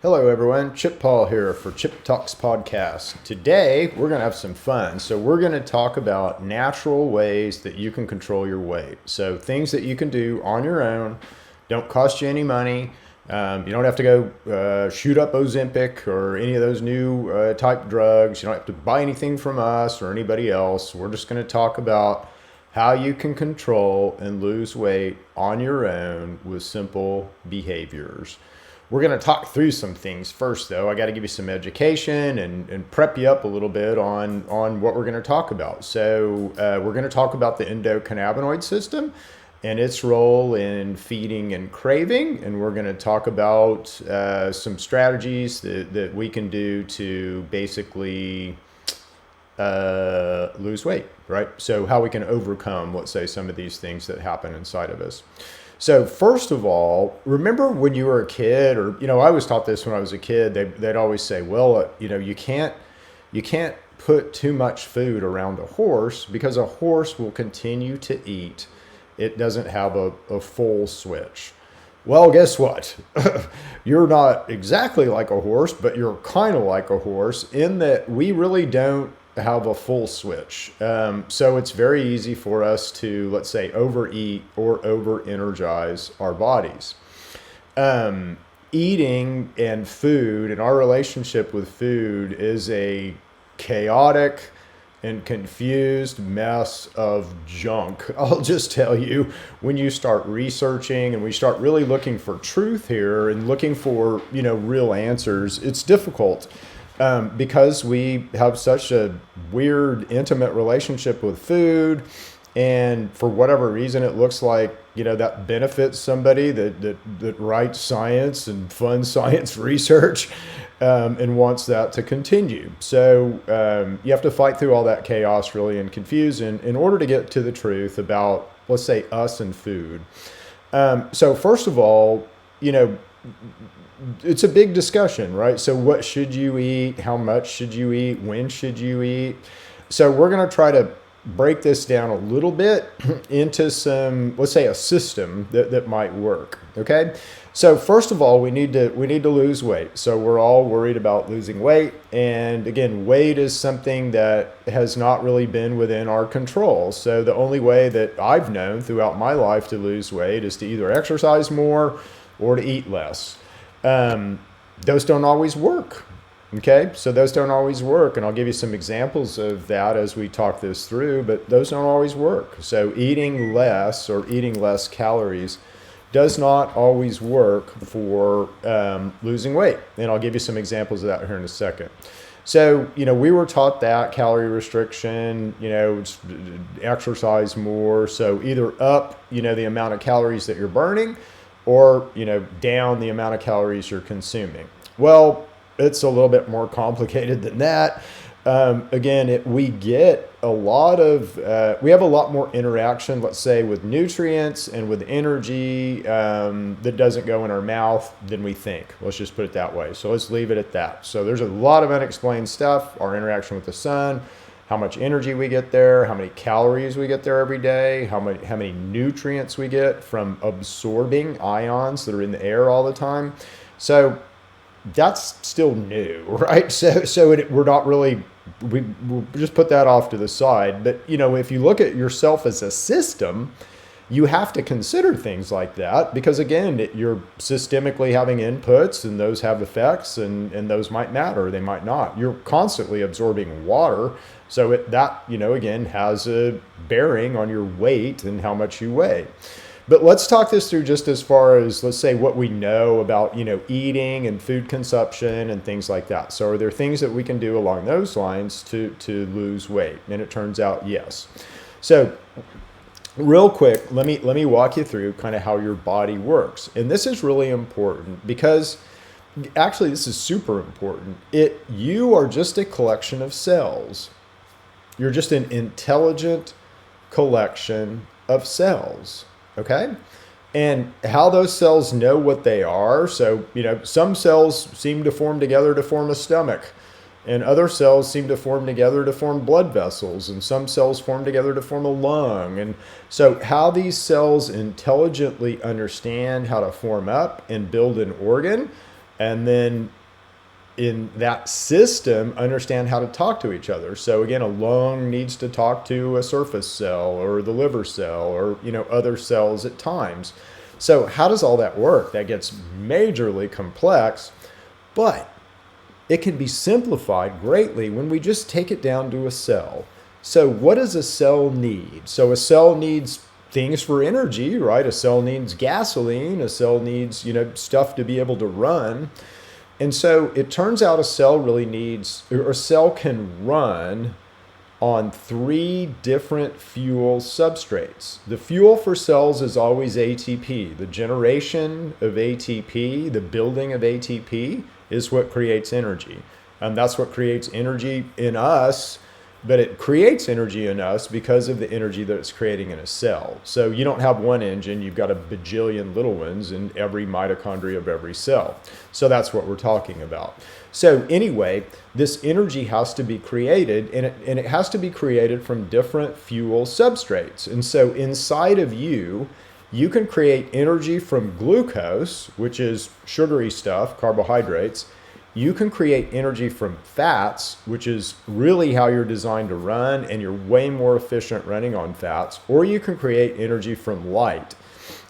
Hello everyone, Chip Paul here for Chip Talks Podcast. Today we're going to have some fun. So we're going to talk about natural ways that you can control your weight. So things that you can do on your own, don't cost you any money. You don't have to go shoot up Ozempic or any of those new type drugs. You don't have to buy anything from us or anybody else. We're just going to talk about how you can control and lose weight on your own with simple behaviors. We're going to talk through some things first, though. I got to give you some education and prep you up a little bit on what we're going to talk about. So we're going to talk about the endocannabinoid system and its role in feeding and craving. And we're going to talk about some strategies that we can do to basically lose weight, right? So how we can overcome, let's say, some of these things that happen inside of us. So first of all, remember when you were a kid, or, I was taught this when I was a kid, they'd always say, well, you can't put too much food around a horse because a horse will continue to eat. It doesn't have a full switch. Well, guess what? You're not exactly like a horse, but you're kind of like a horse in that we really don't have a full switch. So it's very easy for us to, let's say, overeat or over-energize our bodies. Eating and food and our relationship with food is a chaotic and confused mess of junk. I'll just tell you, when you start researching and we start really looking for truth here and looking for, real answers, it's difficult. Because we have such a weird, intimate relationship with food, and for whatever reason, it looks like, that benefits somebody that writes science and funds science research, and wants that to continue. So you have to fight through all that chaos, really, and confusion in order to get to the truth about, let's say, us and food. So first of all, it's a big discussion, right? So what should you eat? How much should you eat? When should you eat? So we're going to try to break this down a little bit into some, let's say, a system that might work. Okay. So first of all, we need to lose weight. So we're all worried about losing weight. And again, weight is something that has not really been within our control. So the only way that I've known throughout my life to lose weight is to either exercise more or to eat less. Those don't always work. Okay, so those don't always work, and I'll give you some examples of that as we talk this through, but those don't always work. So eating less or eating less calories does not always work for losing weight, and I'll give you some examples of that here in a second. So, we were taught that calorie restriction, exercise more, so either up, the amount of calories that you're burning, or, down the amount of calories you're consuming. Well, it's a little bit more complicated than that. Again, we get a lot of, we have a lot more interaction, let's say, with nutrients and with energy that doesn't go in our mouth than we think. Let's just put it that way. So let's leave it at that. So there's a lot of unexplained stuff, our interaction with the sun, how much energy we get there, how many calories we get there every day, how many nutrients we get from absorbing ions that are in the air all the time. So that's still new, right? So we're not really, we'll just put that off to the side. But, if you look at yourself as a system, you have to consider things like that because, again, you're systemically having inputs and those have effects and those might matter, they might not. You're constantly absorbing water. So that, again, has a bearing on your weight and how much you weigh. But let's talk this through just as far as, let's say, what we know about, eating and food consumption and things like that. So are there things that we can do along those lines to lose weight? And it turns out, yes. So real quick, let me walk you through kind of how your body works. And this is really important because actually this is super important. You are just a collection of cells. You're just an intelligent collection of cells. Okay. And how those cells know what they are. So, some cells seem to form together to form a stomach, and other cells seem to form together to form blood vessels, and some cells form together to form a lung. And so how these cells intelligently understand how to form up and build an organ And then in that system, understand how to talk to each other. So again, a lung needs to talk to a surface cell or the liver cell or, other cells at times. So how does all that work? That gets majorly complex, but it can be simplified greatly when we just take it down to a cell. So what does a cell need? So a cell needs things for energy, right? A cell needs gasoline. A cell needs, stuff to be able to run. And so it turns out a cell really needs, or a cell can run on 3 different fuel substrates. The fuel for cells is always ATP. The generation of ATP, the building of ATP, is what creates energy. And that's what creates energy in us, but it creates energy in us because of the energy that it's creating in a cell. So you don't have one engine, you've got a bajillion little ones in every mitochondria of every cell. So that's what we're talking about. So anyway, this energy has to be created, and it has to be created from different fuel substrates. And so inside of you, you can create energy from glucose, which is sugary stuff, carbohydrates. You can create energy from fats, which is really how you're designed to run, and you're way more efficient running on fats. Or you can create energy from light.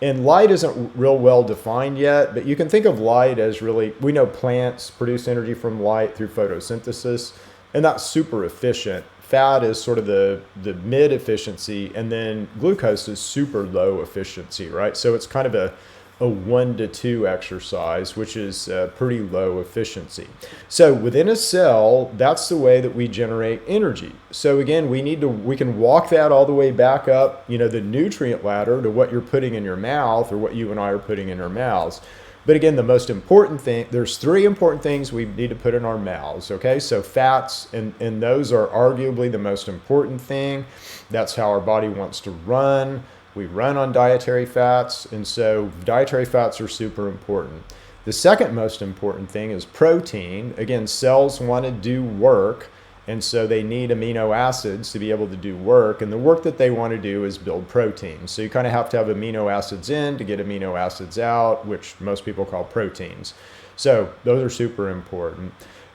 And light isn't real well defined yet, but you can think of light as really, we know plants produce energy from light through photosynthesis, and that's super efficient. Fat is sort of the mid efficiency, and then glucose is super low efficiency, right? So it's kind of a 1 to 2 exercise, which is pretty low efficiency. So within a cell, that's the way that we generate energy. So again, we can walk that all the way back up, the nutrient ladder to what you're putting in your mouth or what you and I are putting in our mouths. But again, the most important thing, there's 3 important things we need to put in our mouths, okay? So fats, and those are arguably the most important thing. That's how our body wants to run. We run on dietary fats, and so dietary fats are super important. The second most important thing is protein. Again, cells want to do work, and so they need amino acids to be able to do work, and the work that they want to do is build protein. So you kind of have to have amino acids in to get amino acids out, which most people call proteins. So those are super important.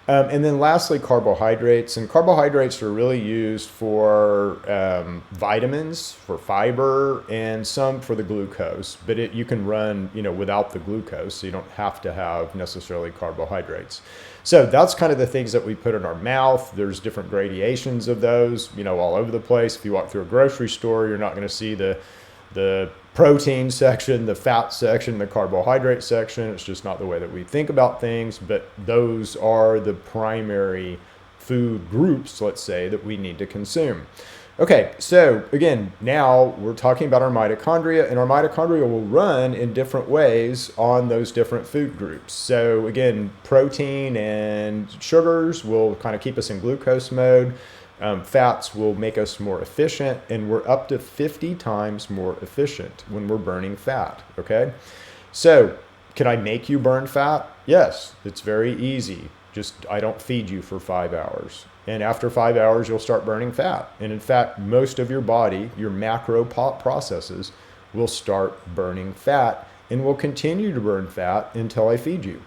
And then lastly, carbohydrates. And carbohydrates are really used for vitamins, for fiber, and some for the glucose. But you can run, without the glucose, so you don't have to have necessarily carbohydrates. So that's kind of the things that we put in our mouth. There's different gradations of those, all over the place. If you walk through a grocery store, you're not going to see the protein section, the fat section, the carbohydrate section. It's just not the way that we think about things, but those are the primary food groups, let's say, that we need to consume. Okay, so again, now we're talking about our mitochondria, and our mitochondria will run in different ways on those different food groups. So again, protein and sugars will kind of keep us in glucose mode. Fats will make us more efficient, and we're up to 50 times more efficient when we're burning fat, okay? So can I make you burn fat? Yes, it's very easy. Just I don't feed you for 5 hours. And after 5 hours, you'll start burning fat. And in fact, most of your body, your macro processes, will start burning fat and will continue to burn fat until I feed you,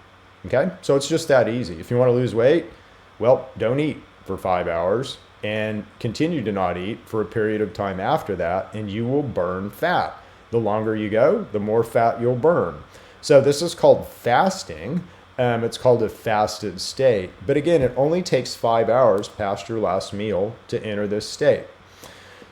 okay? So it's just that easy. If you want to lose weight, well, don't eat for 5 hours and continue to not eat for a period of time after that, and you will burn fat. The longer you go, the more fat you'll burn. So this is called fasting. It's called a fasted state. But again, it only takes 5 hours past your last meal to enter this state.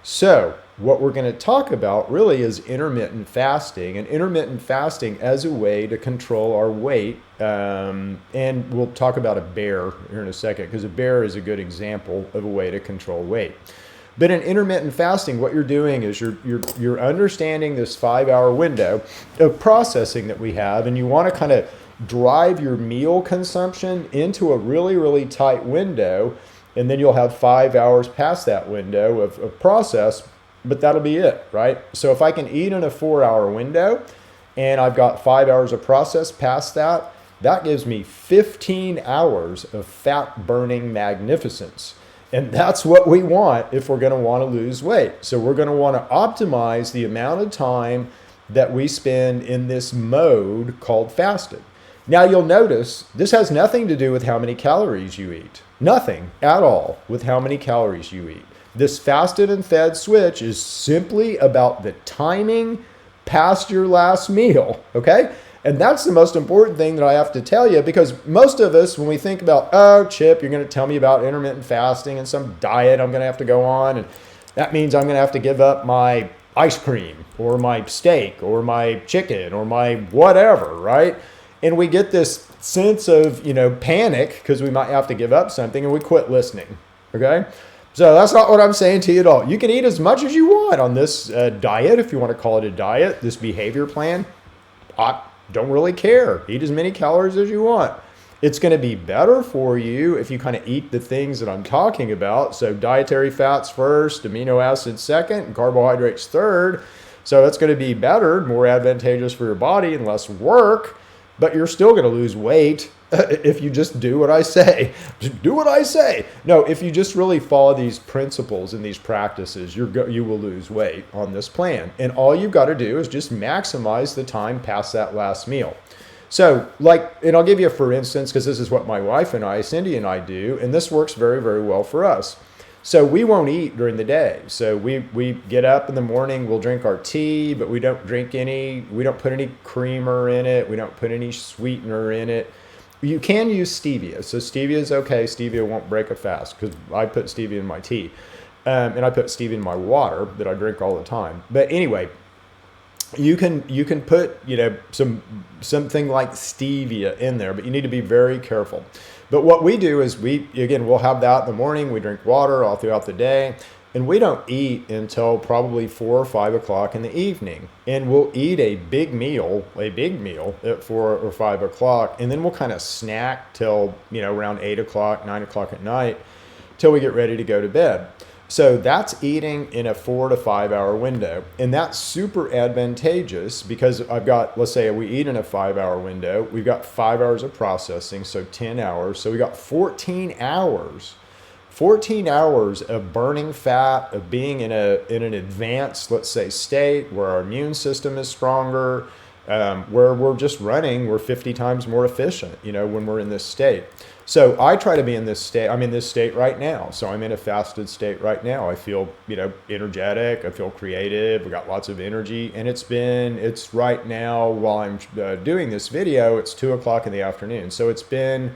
So what we're going to talk about really is intermittent fasting, and intermittent fasting as a way to control our weight. And we'll talk about a bear here in a second, because a bear is a good example of a way to control weight. But in intermittent fasting, what you're doing is you're understanding this 5 hour window of processing that we have, and you want to kind of drive your meal consumption into a really, really tight window, and then you'll have 5 hours past that window of process, but that'll be it, right? So if I can eat in a 4 hour window and I've got 5 hours of process past that, that gives me 15 hours of fat burning magnificence. And that's what we want if we're going to want to lose weight. So we're going to want to optimize the amount of time that we spend in this mode called fasted. Now you'll notice this has nothing to do with how many calories you eat. Nothing at all with how many calories you eat. This fasted and fed switch is simply about the timing past your last meal, okay? And that's the most important thing that I have to tell you, because most of us, when we think about, oh, Chip, you're going to tell me about intermittent fasting and some diet I'm going to have to go on, and that means I'm going to have to give up my ice cream or my steak or my chicken or my whatever, right? And we get this sense of, panic because we might have to give up something, and we quit listening, okay? So that's not what I'm saying to you at all. You can eat as much as you want on this diet, if you want to call it a diet, this behavior plan. I don't really care. Eat as many calories as you want. It's going to be better for you if you kind of eat the things that I'm talking about. So dietary fats first, amino acids second, and carbohydrates third. So it's going to be better, more advantageous for your body and less work, but you're still going to lose weight if you just do what I say. Just do what I say. No, if you just really follow these principles and these practices, you will lose weight on this plan. And all you've got to do is just maximize the time past that last meal. So and I'll give you a for instance, because this is what my wife and I, Cindy and I do, and this works very, very well for us. So we won't eat during the day. So we get up in the morning, we'll drink our tea, but we don't put any creamer in it. We don't put any sweetener in it. You can use stevia. So stevia is okay. Stevia won't break a fast because I put stevia in my tea. And I put stevia in my water that I drink all the time. But anyway, you can put, something like stevia in there, but you need to be very careful. But what we do is we'll have that in the morning. We drink water all throughout the day. And we don't eat until probably 4 or 5 o'clock in the evening. And we'll eat a big meal at 4 or 5 o'clock. And then we'll kind of snack till, around 8 o'clock, 9 o'clock at night, till we get ready to go to bed. So that's eating in a 4 to 5 hour window. And that's super advantageous because let's say we eat in a 5 hour window. We've got 5 hours of processing, so 10 hours. So we got 14 hours. 14 hours of burning fat, of being in an advanced, let's say, state where our immune system is stronger, where we're 50 times more efficient, when we're in this state. So I try to be in this state. I'm in this state right now. So I'm in a fasted state right now. I feel, energetic. I feel creative. I got lots of energy. And it's right now while I'm doing this video, it's 2 o'clock in the afternoon. So it's been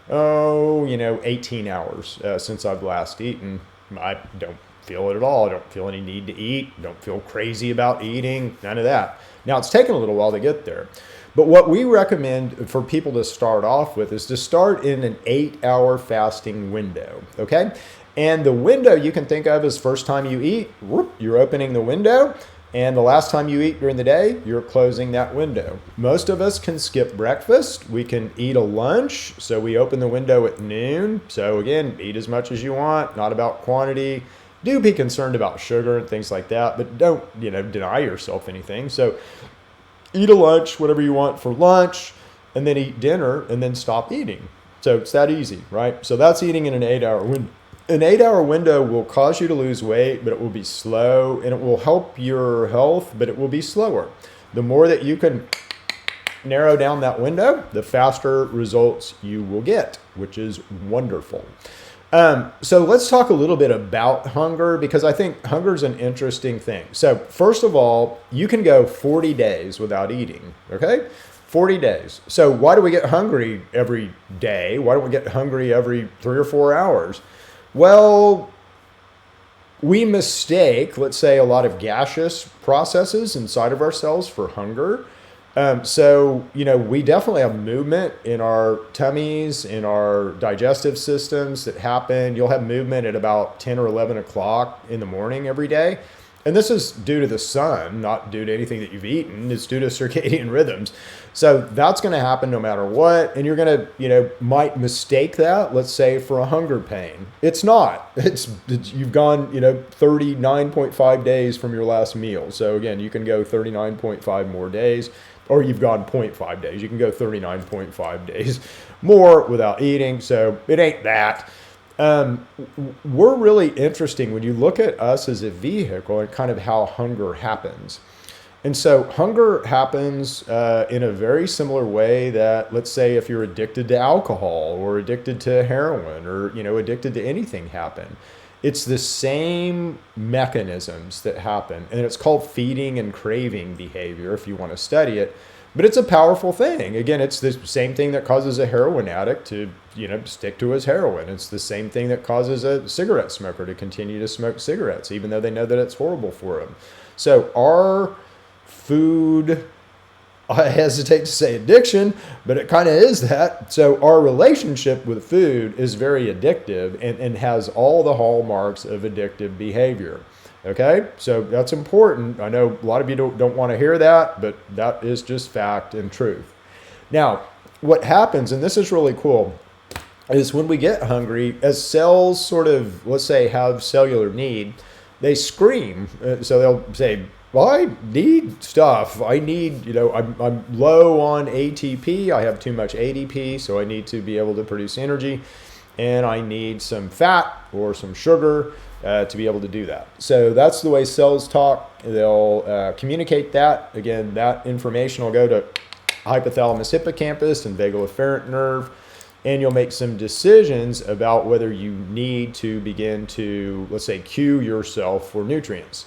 18 hours since I've last eaten. I don't feel it at all. I don't feel any need to eat. Don't feel crazy about eating. None of that. Now, it's taken a little while to get there. But what we recommend for people to start off with is to start in an 8-hour fasting window, okay? And the window you can think of as first time you eat, you're opening the window. And the last time you eat during the day, you're closing that window. Most of us can skip breakfast. We can eat a lunch. So we open the window at noon. So again, eat as much as you want, not about quantity. Do be concerned about sugar and things like that, but don't, deny yourself anything. So eat a lunch, whatever you want for lunch, and then eat dinner and then stop eating. So it's that easy, right? So that's eating in an 8-hour window. An 8-hour window will cause you to lose weight, but it will be slow, and it will help your health, but it will be slower. The more that you can narrow down that window, the faster results you will get, which is wonderful. So let's talk a little bit about hunger, because I think hunger is an interesting thing. So first of all, you can go 40 days without eating, okay? 40 days. So why do we get hungry every day? Why don't we get hungry every 3 or 4 hours? Well, we mistake, let's say, a lot of gaseous processes inside of ourselves for hunger. So we definitely have movement in our tummies, in our digestive systems that happen. You'll have movement at about 10 or 11 o'clock in the morning every day. And this is due to the sun, not due to anything that you've eaten. It's due to circadian rhythms. So that's going to happen no matter what. And you're going to, might mistake that, let's say, for a hunger pain. It's not. You've gone, 39.5 days from your last meal. So again, you can go 39.5 more days, or you've gone 0.5 days. You can go 39.5 days more without eating. So it ain't that. We're really interesting when you look at us as a vehicle and kind of how hunger happens. And so hunger happens in a very similar way that, let's say, if you're addicted to alcohol or addicted to heroin or, addicted to anything happen. It's the same mechanisms that happen. And it's called feeding and craving behavior if you want to study it. But it's a powerful thing. Again, it's the same thing that causes a heroin addict to, stick to his heroin. It's the same thing that causes a cigarette smoker to continue to smoke cigarettes, even though they know that it's horrible for them. So our food, I hesitate to say addiction, but it kind of is that. So our relationship with food is very addictive and has all the hallmarks of addictive behavior. Okay, so that's important. I know a lot of you don't want to hear that, but that is just fact and truth. Now, what happens, and this is really cool, is when we get hungry, as cells sort of, let's say, have cellular need, they scream. So they'll say, well, I need stuff. I need, I'm low on ATP. I have too much ADP, so I need to be able to produce energy. And I need some fat or some sugar to be able to do that. So that's the way cells talk. They'll communicate that. Again, that information will go to hypothalamus hippocampus and vagal afferent nerve. And you'll make some decisions about whether you need to begin to, let's say, cue yourself for nutrients.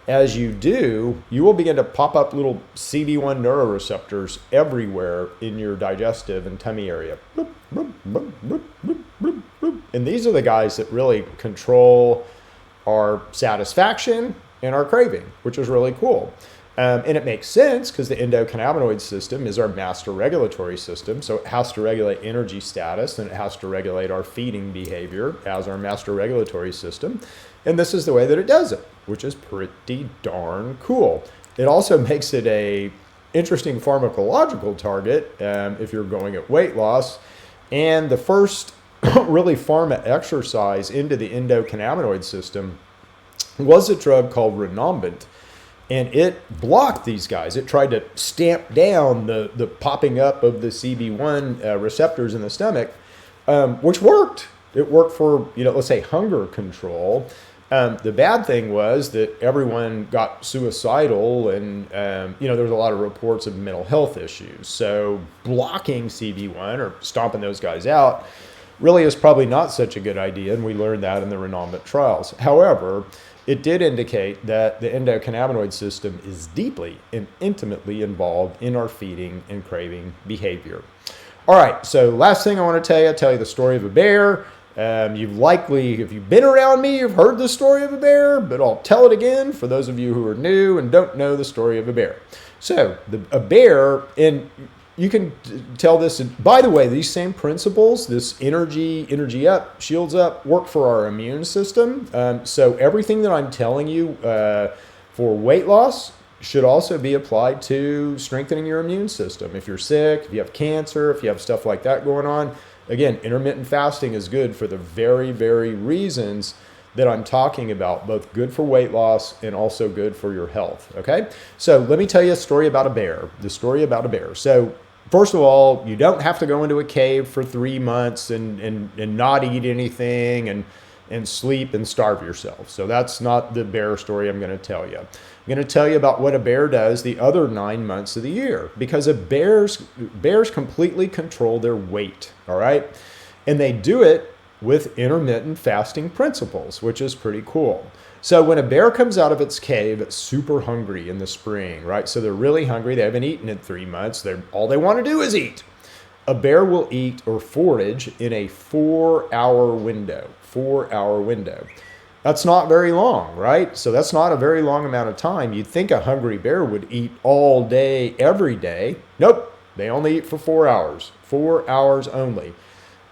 As you do, you will begin to pop up little CB1 neuroreceptors everywhere in your digestive and tummy area. And these are the guys that really control our satisfaction and our craving, which is really cool. And it makes sense because the endocannabinoid system is our master regulatory system. So it has to regulate energy status and it has to regulate our feeding behavior as our master regulatory system. And this is the way that it does it, which is pretty darn cool. It also makes it a interesting pharmacological target if you're going at weight loss. And the first really pharma exercise into the endocannabinoid system was a drug called Renombant. And it blocked these guys. It tried to stamp down the popping up of the CB1 receptors in the stomach, which worked. It worked for, let's say hunger control. The bad thing was that everyone got suicidal and, there was a lot of reports of mental health issues. So blocking CB1 or stomping those guys out really is probably not such a good idea. And we learned that in the Renombant trials. However, it did indicate that the endocannabinoid system is deeply and intimately involved in our feeding and craving behavior. All right, so last thing I want to tell you the story of a bear. You've likely, if you've been around me, you've heard the story of a bear, but I'll tell it again for those of you who are new and don't know the story of a bear. So a bear, and you can tell this, and by the way, these same principles, this energy up, shields up, work for our immune system. So everything that I'm telling you for weight loss should also be applied to strengthening your immune system. If you're sick, if you have cancer, if you have stuff like that going on, again, intermittent fasting is good for the very, very reasons that I'm talking about, both good for weight loss and also good for your health, okay? So let me tell you a story about a bear, the story about a bear. So first of all, you don't have to go into a cave for 3 months and not eat anything and sleep and starve yourself. So that's not the bear story I'm going to tell you. I'm going to tell you about what a bear does the other 9 months of the year, because bears completely control their weight, all right? And they do it with intermittent fasting principles, which is pretty cool. So when a bear comes out of its cave, it's super hungry in the spring, right? So they're really hungry. They haven't eaten in 3 months. All they want to do is eat. A bear will eat or forage in a 4-hour window. 4-hour window. That's not very long, right? So that's not a very long amount of time. You'd think a hungry bear would eat all day, every day. Nope. They only eat for 4 hours. 4 hours only.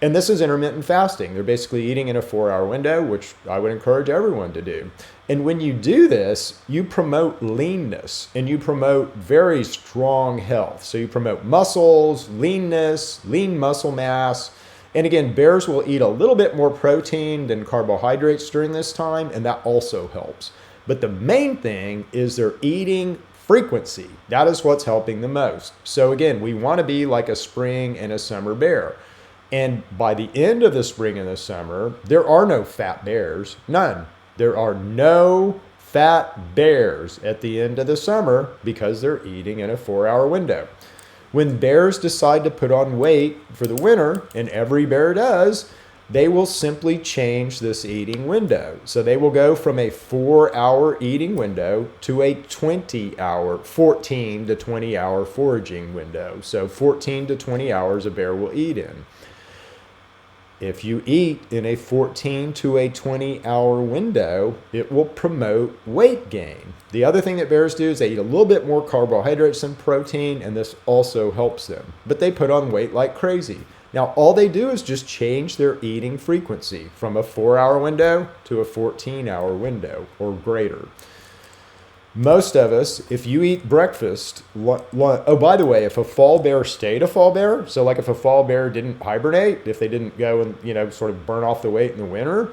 And this is intermittent fasting. They're basically eating in a 4-hour window, which I would encourage everyone to do. And when you do this, you promote leanness and you promote very strong health. So you promote muscles, leanness, lean muscle mass. And again, bears will eat a little bit more protein than carbohydrates during this time, and that also helps. But the main thing is their eating frequency. That is what's helping the most. So again, we want to be like a spring and a summer bear. And by the end of the spring and the summer, there are no fat bears, none. There are no fat bears at the end of the summer because they're eating in a 4-hour window. When bears decide to put on weight for the winter, and every bear does, they will simply change this eating window. So they will go from a 4-hour eating window to a 20-hour, 14 to 20-hour foraging window. So 14 to 20 hours a bear will eat in. If you eat in a 14 to a 20-hour window, it will promote weight gain. The other thing that bears do is they eat a little bit more carbohydrates than protein, and this also helps them. But they put on weight like crazy. Now, all they do is just change their eating frequency from a 4-hour window to a 14-hour window or greater. Most of us, if you eat breakfast, oh, by the way, if a fall bear stayed a fall bear, so like if a fall bear didn't hibernate, if they didn't go and, sort of burn off the weight in the winter,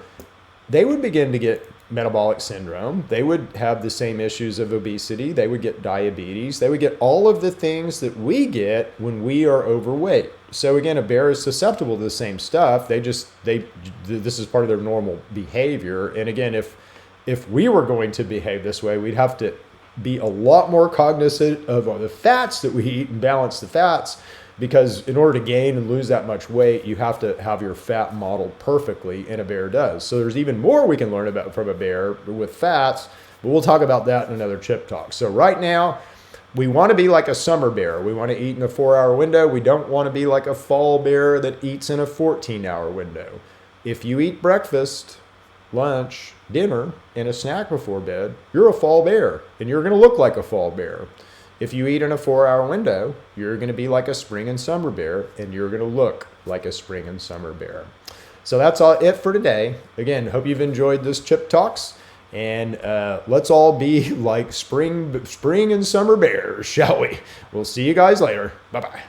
they would begin to get metabolic syndrome. They would have the same issues of obesity. They would get diabetes. They would get all of the things that we get when we are overweight. So again, a bear is susceptible to the same stuff. This is part of their normal behavior. And again, if we were going to behave this way, we'd have to be a lot more cognizant of the fats that we eat and balance the fats, because in order to gain and lose that much weight, you have to have your fat modeled perfectly, and a bear does. So there's even more we can learn about from a bear with fats, but we'll talk about that in another chip talk. So right now, we want to be like a summer bear. We want to eat in a 4-hour window. We don't want to be like a fall bear that eats in a 14-hour window. If you eat breakfast, lunch, dinner, and a snack before bed, you're a fall bear, and you're going to look like a fall bear. If you eat in a 4-hour window, you're going to be like a spring and summer bear, and you're going to look like a spring and summer bear. So that's all it for today. Again, hope you've enjoyed this Chip Talks, and let's all be like spring and summer bears, shall we? We'll see you guys later. Bye-bye.